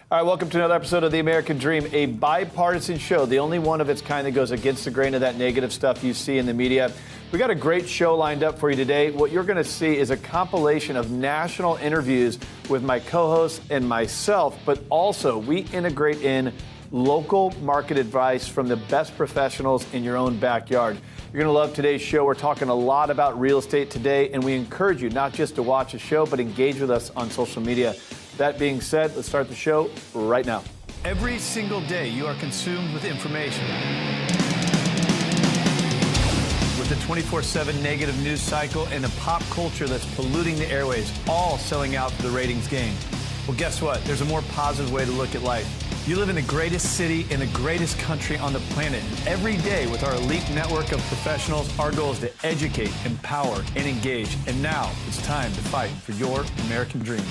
All right, welcome to another episode of The American Dream, a bipartisan show, the only one of its kind that goes against the grain of that negative stuff you see in the media. We got a great show lined up for you today. What you're going to see is a compilation of national interviews with my co-hosts and myself, but also we integrate in local market advice from the best professionals in your own backyard. You're going to love today's show. We're talking a lot about real estate today, and we encourage you not just to watch the show, but engage with us on social media. That being said, let's start the show right now. Every single day, you are consumed with information. With the 24/7 negative news cycle and the pop culture that's polluting the airways, all selling out for the ratings game. Well, guess what? There's a more positive way to look at life. You live in the greatest city in the greatest country on the planet. Every day with our elite network of professionals, our goal is to educate, empower, and engage. And now it's time to fight for your American dream.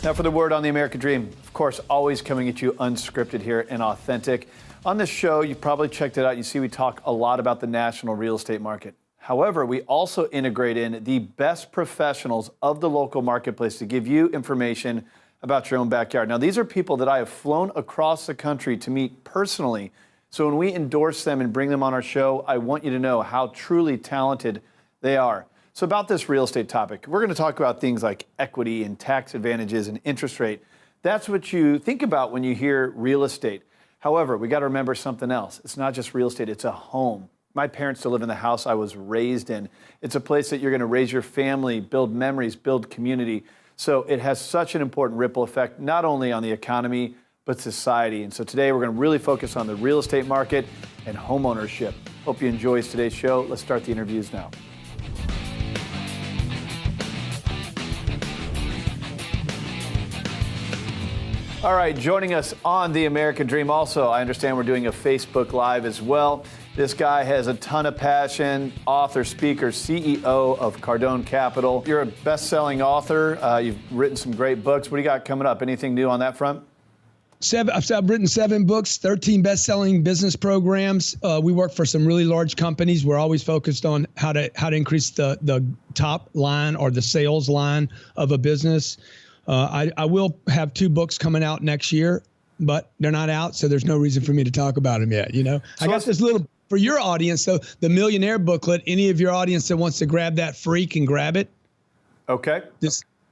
Now for the word on the American Dream, of course, always coming at you unscripted here and authentic. On this show, you've probably checked it out. You see we talk a lot about the national real estate market. However, we also integrate in the best professionals of the local marketplace to give you information about your own backyard. Now, these are people that I have flown across the country to meet personally. So when we endorse them and bring them on our show, I want you to know how truly talented they are. So about this real estate topic, we're going to talk about things like equity and tax advantages and interest rate. That's what you think about when you hear real estate. However, we got to remember something else. It's not just real estate, it's a home. My parents still live in the house I was raised in. It's a place that you're going to raise your family, build memories, build community. So it has such an important ripple effect, not only on the economy, but society. And so today we're going to really focus on the real estate market and home ownership. Hope you enjoy today's show. Let's start the interviews now. All right, joining us on The American Dream also, I understand we're doing a Facebook Live as well. This guy has a ton of passion, author, speaker, CEO of Cardone Capital. You're a best-selling author. You've written some great books. What do you got coming up? Anything new on that front? I've written 7 books, 13 best-selling business programs. We work for some really large companies. We're always focused on how to increase the top line or the sales line of a business. I will have 2 books coming out next year, but they're not out, so there's no reason for me to talk about them yet. You know, so I got this little for your audience. So the Millionaire Booklet. Any of your audience that wants to grab that free can grab it. Okay.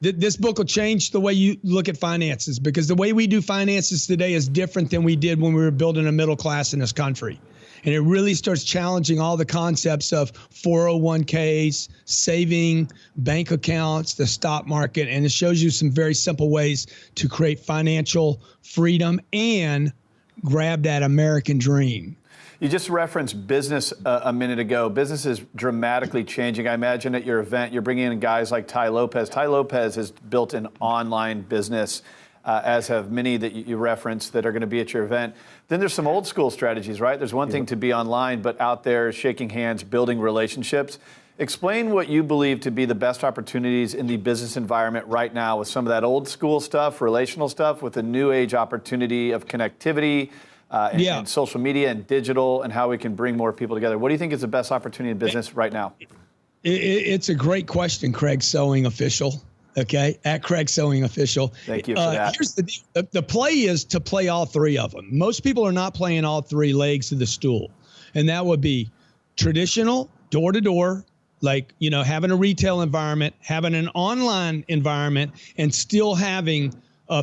This book will change the way you look at finances, because the way we do finances today is different than we did when we were building a middle class in this country. And it really starts challenging all the concepts of 401ks, saving, bank accounts, the stock market. And it shows you some very simple ways to create financial freedom and grab that American dream. You just referenced business a minute ago. Business is dramatically changing. I imagine at your event, you're bringing in guys like Ty Lopez. Ty Lopez has built an online business, as have many that you referenced that are going to be at your event. Then there's some old school strategies, right? There's one thing to be online, but out there shaking hands, building relationships. Explain what you believe to be the best opportunities in the business environment right now with some of that old school stuff, relational stuff, with the new age opportunity of connectivity and social media and digital, and how we can bring more people together. What do you think is the best opportunity in business right now? It's a great question, Craig Sewing Official. Okay, at Craig Sewing Official. Thank you for that. Here's the deal. The play is to play all 3 of them. Most people are not playing all 3 legs of the stool. And that would be traditional, door-to-door, like, you know, having a retail environment, having an online environment, and still having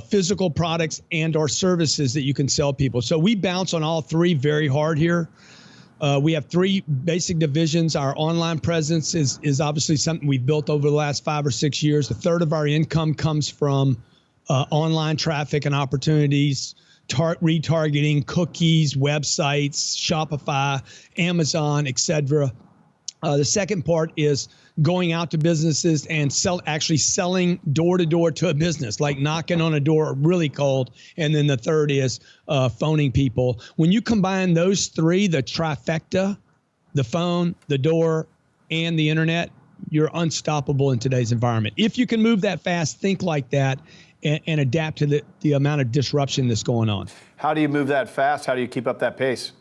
physical products and or services that you can sell people. So we bounce on all 3 very hard here. We have 3 basic divisions. Our online presence is obviously something we've built over the last 5 or 6 years. A third of our income comes from online traffic and opportunities, retargeting, cookies, websites, Shopify, Amazon, etc. The second part is going out to businesses and actually selling door to door to a business, like knocking on a door really cold. And then the third is phoning people. When you combine those 3, the trifecta, the phone, the door, and the internet, you're unstoppable in today's environment. If you can move that fast, think like that, and adapt to the amount of disruption that's going on. How do you move that fast? How do you keep up that pace?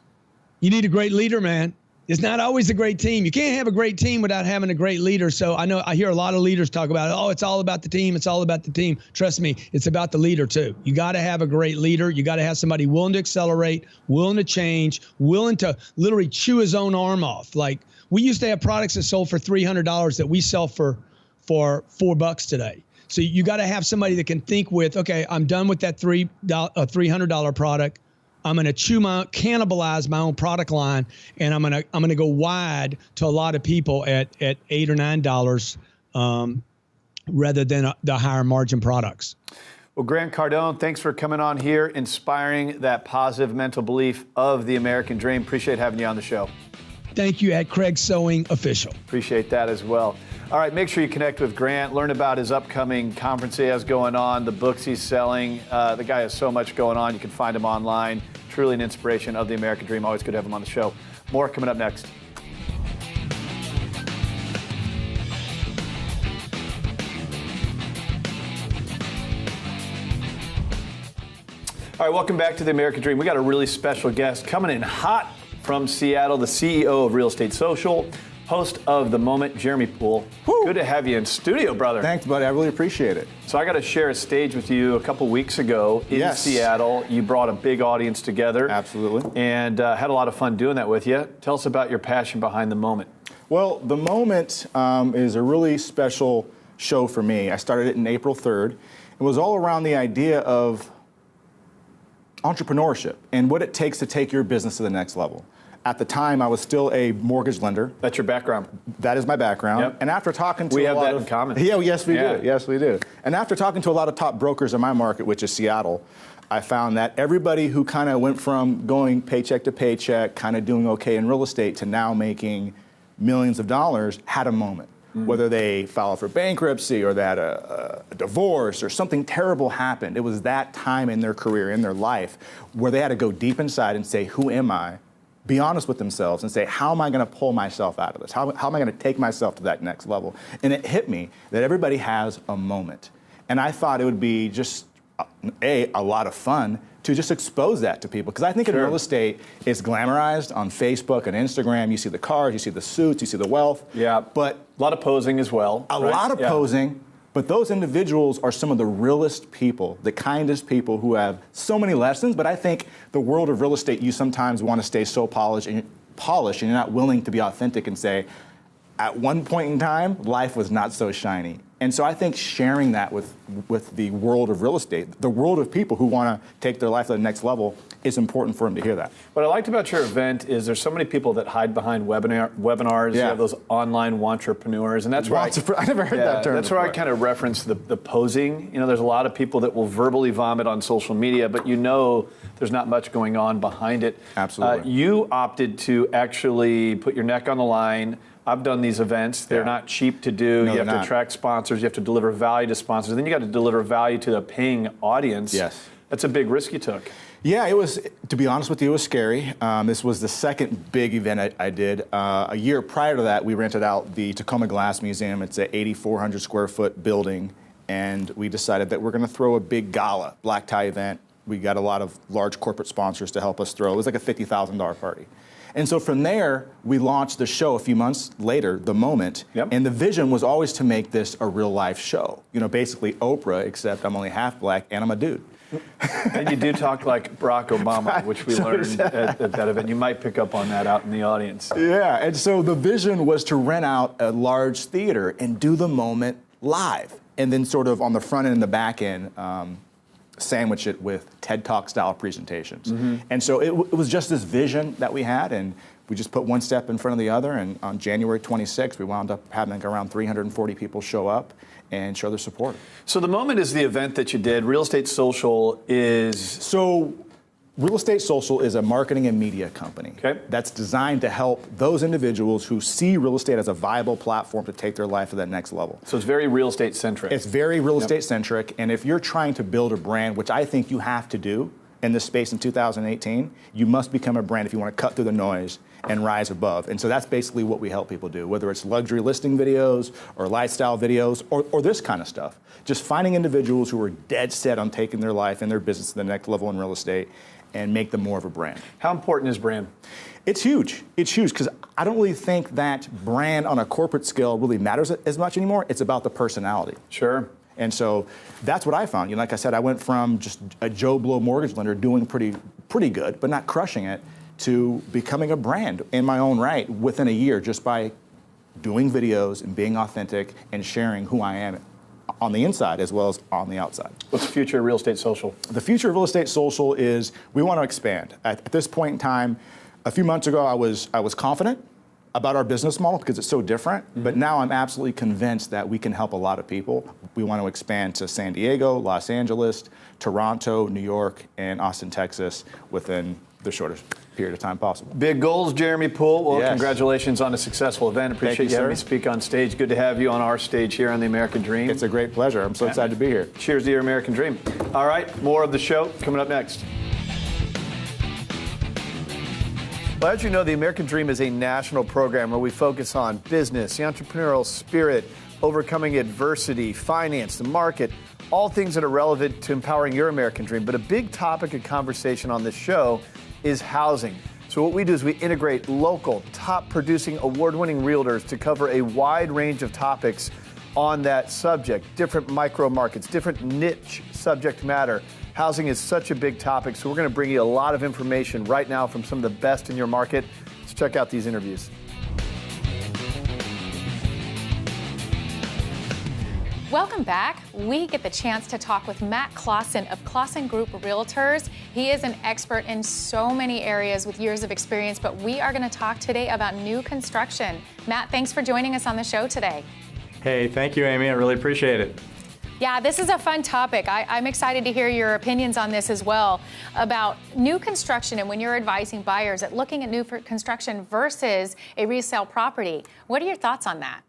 You need a great leader, man. It's not always a great team. You can't have a great team without having a great leader. So I hear a lot of leaders talk about, oh, it's all about the team. It's all about the team. Trust me, it's about the leader too. You got to have a great leader. You got to have somebody willing to accelerate, willing to change, willing to literally chew his own arm off. Like, we used to have products that sold for $300 that we sell for $4 today. So you got to have somebody that can think with, okay, I'm done with that $300 product. I'm going to cannibalize my own product line, and I'm going to go wide to a lot of people at $8 or $9 rather than the higher margin products. Well, Grant Cardone, thanks for coming on here, inspiring that positive mental belief of the American dream. Appreciate having you on the show. Thank you, at Craig Sewing Official. Appreciate that as well. All right, make sure you connect with Grant, learn about his upcoming conference he has going on, the books he's selling. The guy has so much going on. You can find him online. Truly an inspiration of the American dream. Always good to have him on the show. More coming up next. All right, welcome back to the American Dream. We got a really special guest coming in hot from Seattle, the CEO of Real Estate Social, host of The Moment, Jeremy Poole. Woo. Good to have you in studio, brother. Thanks, buddy. I really appreciate it. So I got to share a stage with you a couple weeks ago in Seattle. You brought a big audience together. Absolutely. And had a lot of fun doing that with you. Tell us about your passion behind The Moment. Well, The Moment is a really special show for me. I started it in April 3rd. It was all around the idea of entrepreneurship and what it takes to take your business to the next level. At the time, I was still a mortgage lender. That's your background. That is my background. Yep. And after talking to we have that in common. Yeah, yes, we do. Yes, we do. And after talking to a lot of top brokers in my market, which is Seattle, I found that everybody who kind of went from going paycheck to paycheck, kind of doing okay in real estate to now making millions of dollars had a moment. Whether they filed for bankruptcy or they had a divorce or something terrible happened. It was that time in their career, in their life, where they had to go deep inside and say, who am I? Be honest with themselves and say, how am I going to pull myself out of this? How am I going to take myself to that next level? And it hit me that everybody has a moment. And I thought it would be just, a lot of fun to just expose that to people. Because I think in real estate, it's glamorized on Facebook and Instagram. You see the cars, you see the suits, you see the wealth. Yeah, but a lot of posing as well. A lot of posing. But those individuals are some of the realest people, the kindest people who have so many lessons. But I think the world of real estate, you sometimes want to stay so polished and you're not willing to be authentic and say, at one point in time, life was not so shiny. And so I think sharing that with the world of real estate, the world of people who want to take their life to the next level, is important for them to hear that. What I liked about your event is there's so many people that hide behind webinars. You have those online wantrepreneurs, and that's where I never heard that term. That's where I kind of reference the posing. You know, there's a lot of people that will verbally vomit on social media, but you know there's not much going on behind it. Absolutely. You opted to actually put your neck on the line. I've done these events. They're not cheap to do. No, you have to attract sponsors. You have to deliver value to sponsors. And then you got to deliver value to the paying audience. Yes. That's a big risk you took. Yeah, it was, to be honest with you, it was scary. This was the second big event I did. A year prior to that, we rented out the Tacoma Glass Museum. It's an 8,400 square foot building. And we decided that we're going to throw a big gala, black tie event. We got a lot of large corporate sponsors to help us throw. It was like a $50,000 party. And so from there, we launched the show a few months later, The Moment. And the vision was always to make this a real life show. You know, basically Oprah, except I'm only half black and I'm a dude. And you do talk like Barack Obama, which we learned at that event. You might pick up on that out in the audience. Yeah, and so the vision was to rent out a large theater and do The Moment live. And then sort of on the front end and the back end, sandwich it with TED Talk style presentations. And so it was just this vision that we had, and we just put one step in front of the other, and on January 26th, we wound up having around 340 people show up and show their support. So The Moment is the event that you did. Real Estate Social is... So Real Estate Social is a marketing and media company that's designed to help those individuals who see real estate as a viable platform to take their life to that next level. So it's very real estate centric. It's very real estate centric, and if you're trying to build a brand, which I think you have to do in this space in 2018, you must become a brand if you want to cut through the noise and rise above. And so that's basically what we help people do, whether it's luxury listing videos or lifestyle videos or this kind of stuff. Just finding individuals who are dead set on taking their life and their business to the next level in real estate and make them more of a brand. How important is brand? It's huge. It's huge because I don't really think that brand on a corporate scale really matters as much anymore. It's about the personality. Sure. And so that's what I found. You know, like I said, I went from just a Joe Blow mortgage lender doing pretty good, but not crushing it, to becoming a brand in my own right within a year just by doing videos and being authentic and sharing who I am on the inside as well as on the outside. What's the future of Real Estate Social? The future of Real Estate Social is we want to expand. At this point in time, a few months ago, I was confident about our business model because it's so different, but now I'm absolutely convinced that we can help a lot of people. We want to expand to San Diego, Los Angeles, Toronto, New York, and Austin, Texas within the shortest period of time possible. Big goals, Jeremy Poole. Well, Yes. Congratulations on a successful event. Appreciate you having me speak on stage. Good to have you on our stage here on the American Dream. It's a great pleasure. I'm so excited to be here. Cheers to your American Dream. All right, more of the show coming up next. Well, as you know, the American Dream is a national program where we focus on business, the entrepreneurial spirit, overcoming adversity, finance, the market, all things that are relevant to empowering your American Dream. But a big topic of conversation on this show is housing. So what we do is we integrate local, top-producing, award-winning realtors to cover a wide range of topics on that subject, different micro markets, different niche subject matter. Housing is such a big topic, so we're going to bring you a lot of information right now from some of the best in your market. Let's check out these interviews. Welcome back. We get the chance to talk with Matt Clausen of Clausen Group Realtors. He is an expert in so many areas with years of experience, but we are going to talk today about new construction. Matt, thanks for joining us on the show today. Hey, thank you, Amy. I really appreciate it. Yeah, this is a fun topic. I'm excited to hear your opinions on this as well about new construction and when you're advising buyers at looking at new construction versus a resale property. What are your thoughts on that?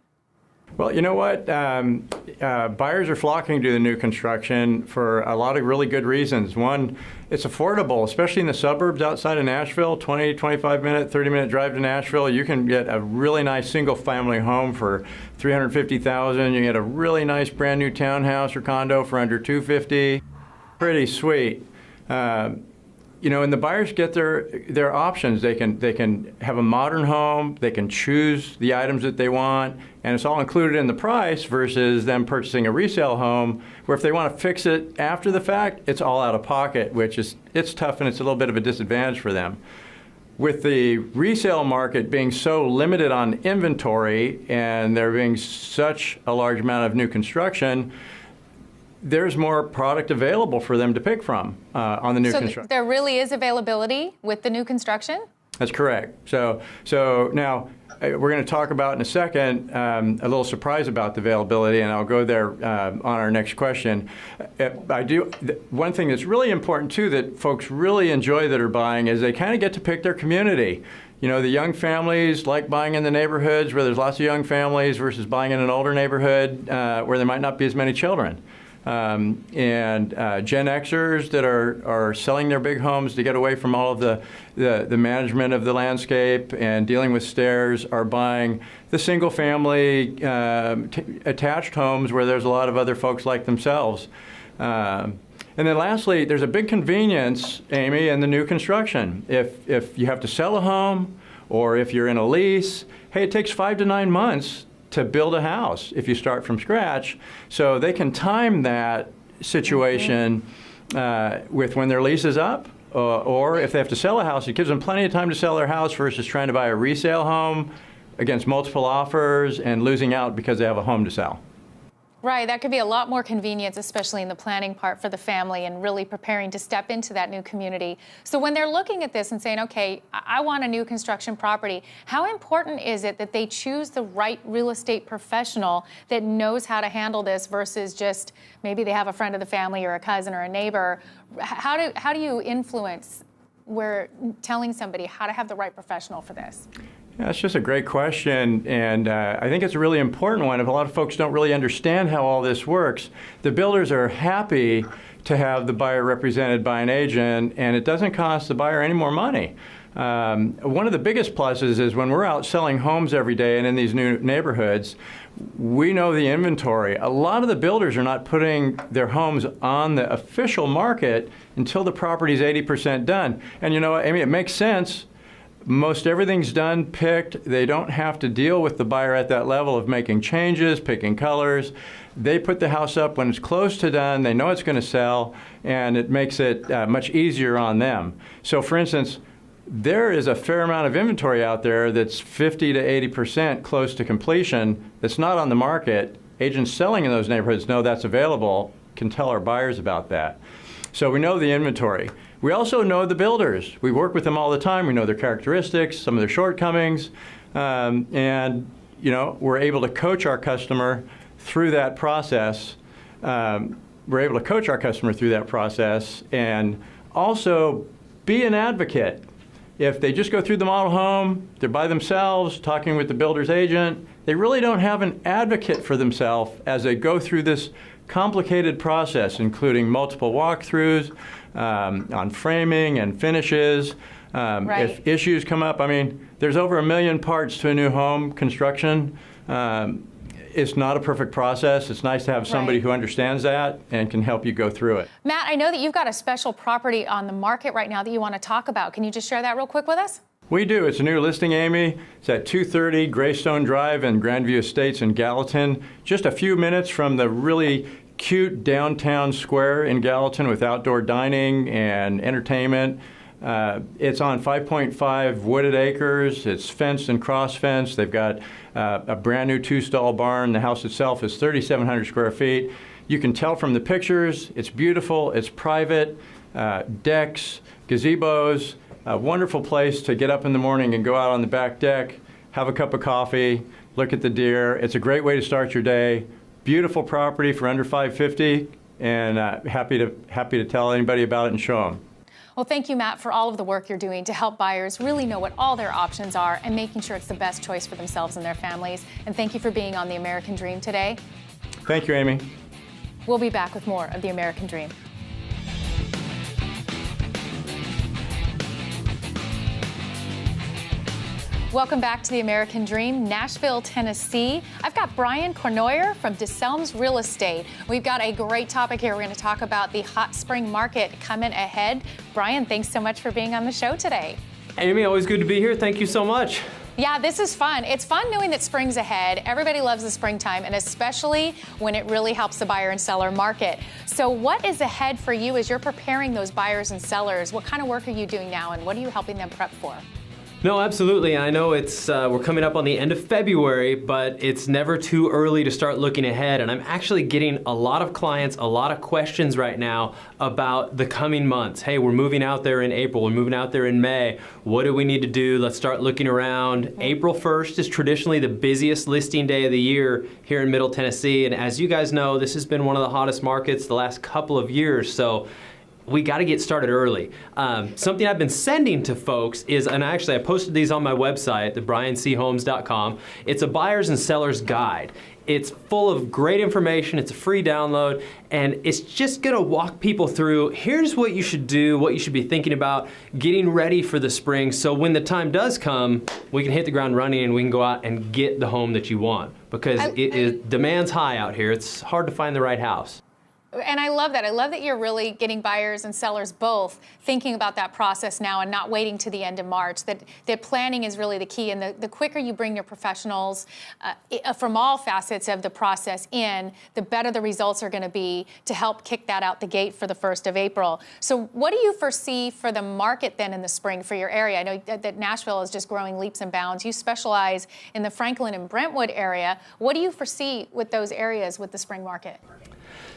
Well, you know what? Buyers are flocking to the new construction for a lot of really good reasons. One, it's affordable, especially in the suburbs outside of Nashville, 20, 25-minute, 30-minute drive to Nashville. You can get a really nice single-family home for $350,000. You get a really nice brand-new townhouse or condo for under $250,000. Pretty sweet. You know, and the buyers get their options. They can have a modern home. They can choose the items that they want, and it's all included in the price versus them purchasing a resale home, where if they want to fix it after the fact, it's all out of pocket, which is it's tough and it's a little bit of a disadvantage for them. With the resale market being so limited on inventory and there being such a large amount of new construction, there's more product available for them to pick from on the new construction. There really is availability with the new construction? That's correct. So now we're going to talk about in a second a little surprise about the availability, and I'll go there on our next question. One thing that's really important too that folks really enjoy that are buying is they kind of get to pick their community. You know, the young families like buying in the neighborhoods where there's lots of young families versus buying in an older neighborhood where there might not be as many children. And Gen Xers that are selling their big homes to get away from all of the management of the landscape and dealing with stairs are buying the single-family attached homes where there's a lot of other folks like themselves. And then lastly, there's a big convenience, Amy, in the new construction. If you have to sell a home or if you're in a lease, hey, it takes 5 to 9 months to build a house if you start from scratch. So they can time that situation with when their lease is up, or if they have to sell a house, it gives them plenty of time to sell their house versus trying to buy a resale home against multiple offers and losing out because they have a home to sell. Right, that could be a lot more convenience, especially in the planning part for the family and really preparing to step into that new community. So when they're looking at this and saying, okay, I want a new construction property, how important is it that they choose the right real estate professional that knows how to handle this versus just maybe they have a friend of the family or a cousin or a neighbor? How do you influence where telling somebody how to have the right professional for this? Yeah, that's just a great question, and I think it's a really important one. If a lot of folks don't really understand how all this works, the builders are happy to have the buyer represented by an agent, and it doesn't cost the buyer any more money. One of the biggest pluses is when we're out selling homes every day and in these new neighborhoods, we know the inventory. A lot of the builders are not putting their homes on the official market until the property is 80% done. And you know, I mean, it makes sense. Most everything's done, picked. They don't have to deal with the buyer at that level of making changes, picking colors. They put the house up when it's close to done. They know it's going to sell, and it makes it much easier on them. So for instance, there is a fair amount of inventory out there that's 50 to 80% close to completion that's not on the market. Agents selling in those neighborhoods know that's available, can tell our buyers about that. So we know the inventory. We also know the builders. We work with them all the time. We know their characteristics, some of their shortcomings, and you know, we're able to coach our customer through that process. We're able to coach our customer through that process and also be an advocate. If they just go through the model home, they're by themselves, talking with the builder's agent, they really don't have an advocate for themselves as they go through this complicated process, including multiple walkthroughs on framing and finishes. Right. If issues come up, I mean, there's over 1 million parts to a new home construction. It's not a perfect process. It's nice to have somebody who understands that and can help you go through it. Matt, I know that you've got a special property on the market right now that you want to talk about. Can you just share that real quick with us? We do. It's a new listing, Amy. It's at 230 Greystone Drive in Grandview Estates in Gallatin. Just a few minutes from the really cute downtown square in Gallatin with outdoor dining and entertainment. It's on 5.5 wooded acres. It's fenced and cross-fenced. They've got a brand new 2-stall barn. The house itself is 3,700 square feet. You can tell from the pictures, it's beautiful, it's private, decks, gazebos, a wonderful place to get up in the morning and go out on the back deck, have a cup of coffee, look at the deer. It's a great way to start your day. Beautiful property for under $550, and happy to tell anybody about it and show them. Well, thank you, Matt, for all of the work you're doing to help buyers really know what all their options are and making sure it's the best choice for themselves and their families. And thank you for being on The American Dream today. Thank you, Amy. We'll be back with more of The American Dream. Welcome back to The American Dream, Nashville, Tennessee. I've got Brian Cohen from DeSelms Real Estate. We've got a great topic here. We're going to talk about the hot spring market coming ahead. Brian, thanks so much for being on the show today. Amy, always good to be here. Thank you so much. Yeah, this is fun. It's fun knowing that spring's ahead. Everybody loves the springtime, and especially when it really helps the buyer and seller market. So what is ahead for you as you're preparing those buyers and sellers? What kind of work are you doing now, and what are you helping them prep for? No, absolutely. I know it's we're coming up on the end of February, but it's never too early to start looking ahead. And I'm actually getting a lot of clients, a lot of questions right now about the coming months. Hey, we're moving out there in April. We're moving out there in May. What do we need to do? Let's start looking around. April 1st is traditionally the busiest listing day of the year here in Middle Tennessee. And as you guys know, this has been one of the hottest markets the last couple of years. So we got to get started early. Something I've been sending to folks is, and actually I posted these on my website, thebrianchomes.com. It's a buyer's and seller's guide. It's full of great information. It's a free download, and it's just going to walk people through, here's what you should do, what you should be thinking about, getting ready for the spring, so when the time does come, we can hit the ground running and we can go out and get the home that you want, because demand's high out here. It's hard to find the right house. And I love that. I love that you're really getting buyers and sellers both thinking about that process now and not waiting to the end of March, that planning is really the key. And the quicker you bring your professionals from all facets of the process in, the better the results are going to be to help kick that out the gate for the 1st of April. So what do you foresee for the market then in the spring for your area? I know that Nashville is just growing leaps and bounds. You specialize in the Franklin and Brentwood area. What do you foresee with those areas with the spring market?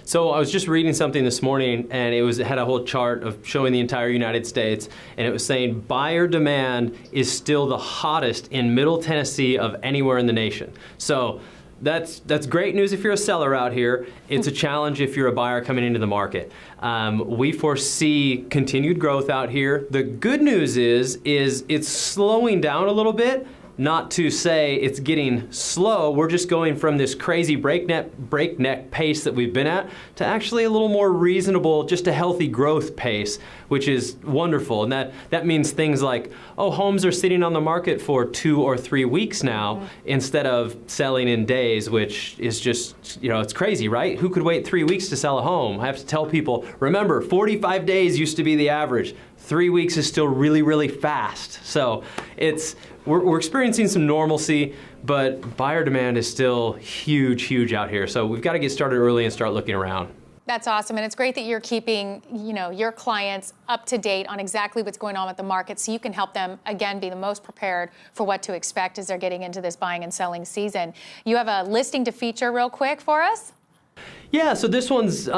So I was just reading something this morning, and it had a whole chart of showing the entire United States, and it was saying buyer demand is still the hottest in Middle Tennessee of anywhere in the nation. So that's great news if you're a seller out here. It's a challenge if you're a buyer coming into the market. We foresee continued growth out here. The good news is it's slowing down a little bit, not to say it's getting slow. We're just going from this crazy breakneck pace that we've been at to actually a little more reasonable, just a healthy growth pace, which is wonderful. And that means things like, oh, homes are sitting on the market for 2 or 3 weeks now instead of selling in days, which is just, it's crazy, right? Who could wait 3 weeks to sell a home? I have to tell people, remember, 45 days used to be the average. 3 weeks is still really, really fast. So we're experiencing some normalcy, but buyer demand is still huge, huge out here. So we've got to get started early and start looking around. That's awesome, and it's great that you're keeping, your clients up to date on exactly what's going on with the market, so you can help them again be the most prepared for what to expect as they're getting into this buying and selling season. You have a listing to feature real quick for us? Yeah, so this one's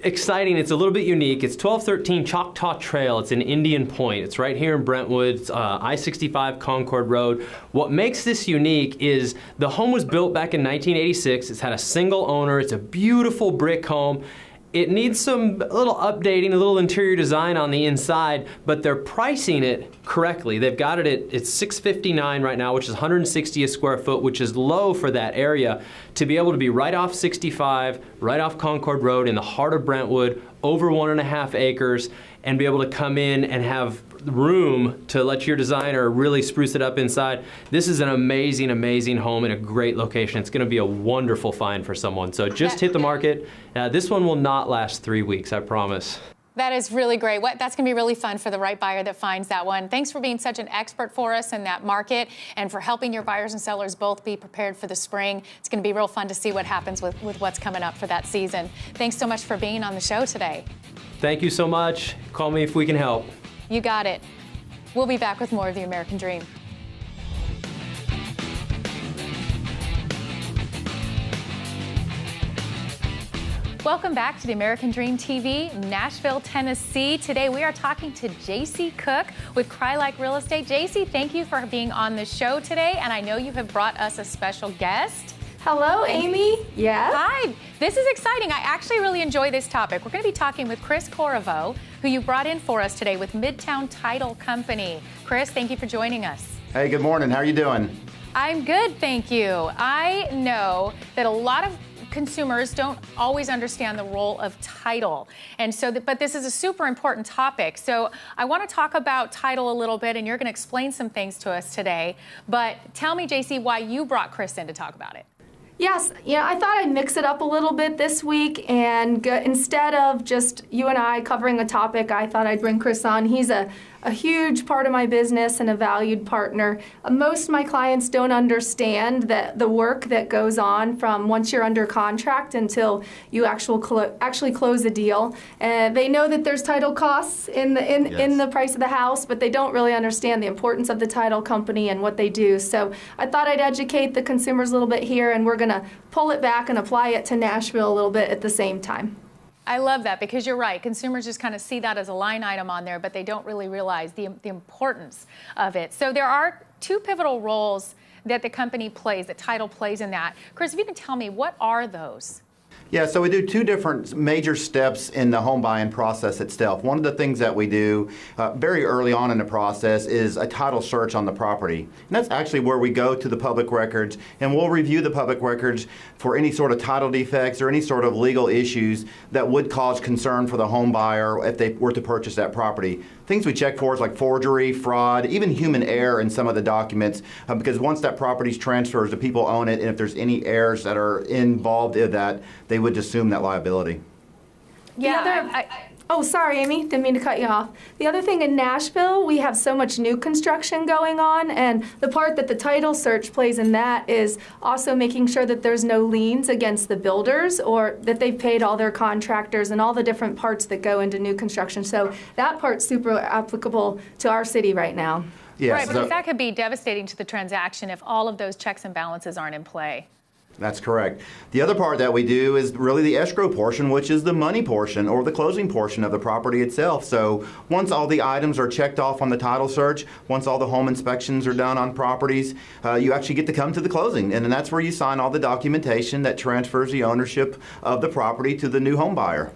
exciting. It's a little bit unique. It's 1213 Choctaw Trail. It's in Indian Point. It's right here in Brentwood. It's, I-65 Concord Road. What makes this unique is the home was built back in 1986. It's had a single owner. It's a beautiful brick home. It needs a little updating, a little interior design on the inside, but they're pricing it correctly. They've got it at it's $659 right now, which is $160 a square foot, which is low for that area. To be able to be right off 65, right off Concord Road in the heart of Brentwood, over 1.5 acres, and be able to come in and have room to let your designer really spruce it up inside. This is an amazing, amazing home in a great location. It's going to be a wonderful find for someone. So just hit the market. This one will not last 3 weeks, I promise. That is really great. That's going to be really fun for the right buyer that finds that one. Thanks for being such an expert for us in that market and for helping your buyers and sellers both be prepared for the spring. It's going to be real fun to see what happens with what's coming up for that season. Thanks so much for being on the show today. Thank you so much. Call me if we can help. You got it. We'll be back with more of the American Dream. Welcome back to the American Dream TV, Nashville, Tennessee. Today we are talking to Jacey Cook with Cry Like Real Estate. Jacey, thank you for being on the show today, and I know you have brought us a special guest. Hello, Amy. Yeah. Hi. This is exciting. I actually really enjoy this topic. We're going to be talking with Chris Corriveau, who you brought in for us today with Midtown Title Company. Chris, thank you for joining us. Hey, good morning. How are you doing? I'm good, thank you. I know that a lot of consumers don't always understand the role of title. And so, but this is a super important topic. So I want to talk about title a little bit, and you're going to explain some things to us today. But tell me, Jacey, why you brought Chris in to talk about it. Yes, I thought I'd mix it up a little bit this week, and instead of just you and I covering a topic, I thought I'd bring Chris on. He's a huge part of my business and a valued partner. Most of my clients don't understand that the work that goes on from once you're under contract until you actually close a deal. They know that there's title costs in the price of the house, but they don't really understand the importance of the title company and what they do. So I thought I'd educate the consumers a little bit here, and we're going to pull it back and apply it to Nashville a little bit at the same time. I love that, because you're right. Consumers just kind of see that as a line item on there, but they don't really realize the importance of it. So there are two pivotal roles that the company plays, that title plays in that. Chris, if you can tell me, what are those? Yeah, so we do two different major steps in the home buying process itself. One of the things that we do very early on in the process is a title search on the property. And that's actually where we go to the public records, and we'll review the public records for any sort of title defects or any sort of legal issues that would cause concern for the home buyer if they were to purchase that property. Things we check for is like forgery, fraud, even human error in some of the documents, because once that property transfers, the people own it, and if there's any errors that are involved in that, they would assume that liability. Yeah. Oh, sorry, Amy. Didn't mean to cut you off. The other thing, in Nashville, we have so much new construction going on, and the part that the title search plays in that is also making sure that there's no liens against the builders, or that they've paid all their contractors and all the different parts that go into new construction. So that part's super applicable to our city right now. Yes, right, because that could be devastating to the transaction if all of those checks and balances aren't in play. That's correct. The other part that we do is really the escrow portion, which is the money portion or the closing portion of the property itself. So once all the items are checked off on the title search, once all the home inspections are done on properties, you actually get to come to the closing. And then that's where you sign all the documentation that transfers the ownership of the property to the new home buyer.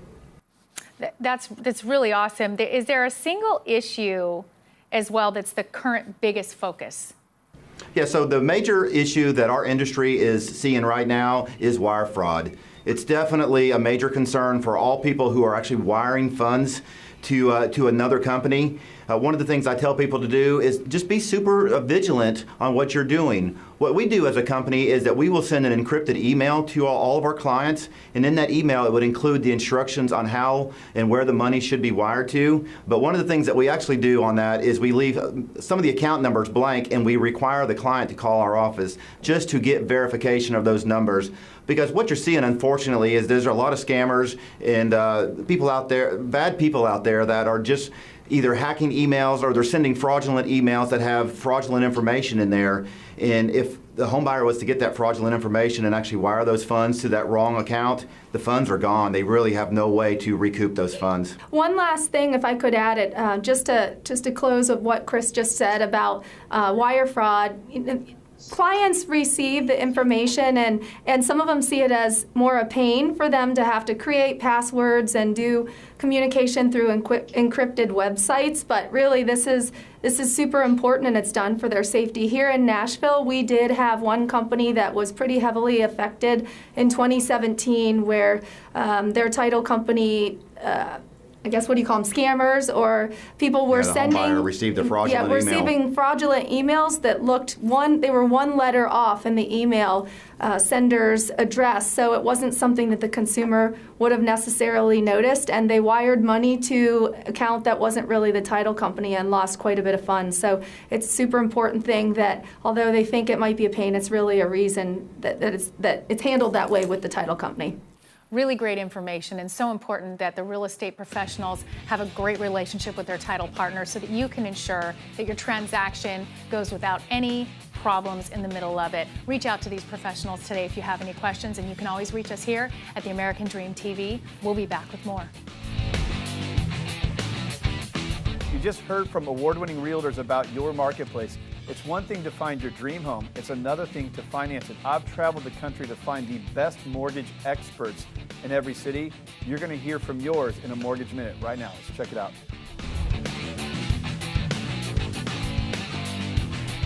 That's really awesome. Is there a single issue as well that's the current biggest focus? Yeah, so the major issue that our industry is seeing right now is wire fraud. It's definitely a major concern for all people who are actually wiring funds to another company. One of the things I tell people to do is just be super vigilant on what you're doing. What we do as a company is that we will send an encrypted email to all of our clients, and in that email it would include the instructions on how and where the money should be wired to. But one of the things that we actually do on that is we leave some of the account numbers blank, and we require the client to call our office just to get verification of those numbers. Because what you're seeing, unfortunately, is there's a lot of scammers and people out there, bad people out there that are just either hacking emails or they're sending fraudulent emails that have fraudulent information in there. And if the home buyer was to get that fraudulent information and actually wire those funds to that wrong account, the funds are gone. They really have no way to recoup those funds. One last thing, if I could add it, just to close with what Chris just said about wire fraud. Clients receive the information and some of them see it as more a pain for them to have to create passwords and do communication through encrypted websites, but really this is super important and it's done for their safety. Here in Nashville, we did have one company that was pretty heavily affected in 2017 where their title company I guess, what do you call them, scammers, or people were sending. Home buyer received a fraudulent email. Receiving fraudulent emails that looked they were one letter off in the email sender's address, so it wasn't something that the consumer would have necessarily noticed, and they wired money to an account that wasn't really the title company and lost quite a bit of funds. So it's a super important thing that although they think it might be a pain, it's really a reason that it's handled that way with the title company. Really great information, and so important that the real estate professionals have a great relationship with their title partner so that you can ensure that your transaction goes without any problems in the middle of it. Reach out to these professionals today if you have any questions, and you can always reach us here at the American Dream TV. We'll be back with more. You just heard from award-winning realtors about your marketplace. It's one thing to find your dream home. It's another thing to finance it. I've traveled the country to find the best mortgage experts in every city. You're going to hear from yours in a Mortgage Minute right now. Let's check it out.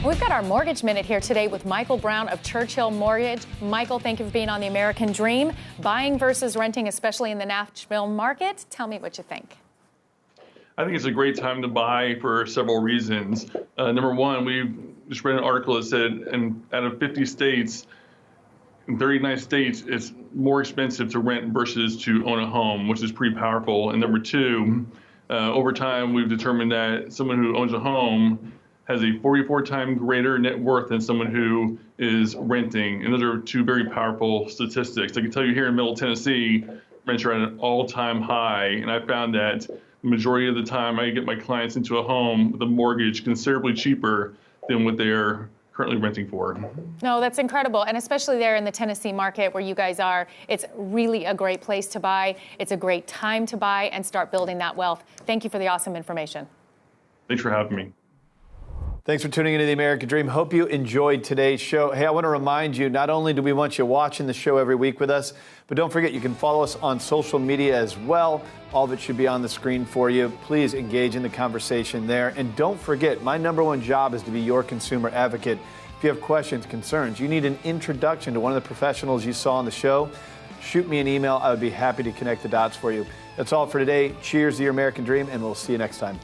We've got our Mortgage Minute here today with Michael Brown of Churchill Mortgage. Michael, thank you for being on the American Dream. Buying versus renting, especially in the Nashville market. Tell me what you think. I think it's a great time to buy for several reasons. Number one, we just read an article that said, and out of 50 states, in 39 states, it's more expensive to rent versus to own a home, which is pretty powerful. And number two, over time, we've determined that someone who owns a home has a 44-time greater net worth than someone who is renting. And those are two very powerful statistics. I can tell you here in Middle Tennessee, rents are at an all-time high, and I found that the majority of the time I get my clients into a home with a mortgage considerably cheaper than what they're currently renting for. No, that's incredible. And especially there in the Tennessee market where you guys are, it's really a great place to buy. It's a great time to buy and start building that wealth. Thank you for the awesome information. Thanks for having me. Thanks for tuning into the American Dream. Hope you enjoyed today's show. Hey, I want to remind you, not only do we want you watching the show every week with us, but don't forget you can follow us on social media as well. All of it should be on the screen for you. Please engage in the conversation there. And don't forget, my number one job is to be your consumer advocate. If you have questions, concerns, you need an introduction to one of the professionals you saw on the show, shoot me an email. I would be happy to connect the dots for you. That's all for today. Cheers to your American Dream, and we'll see you next time.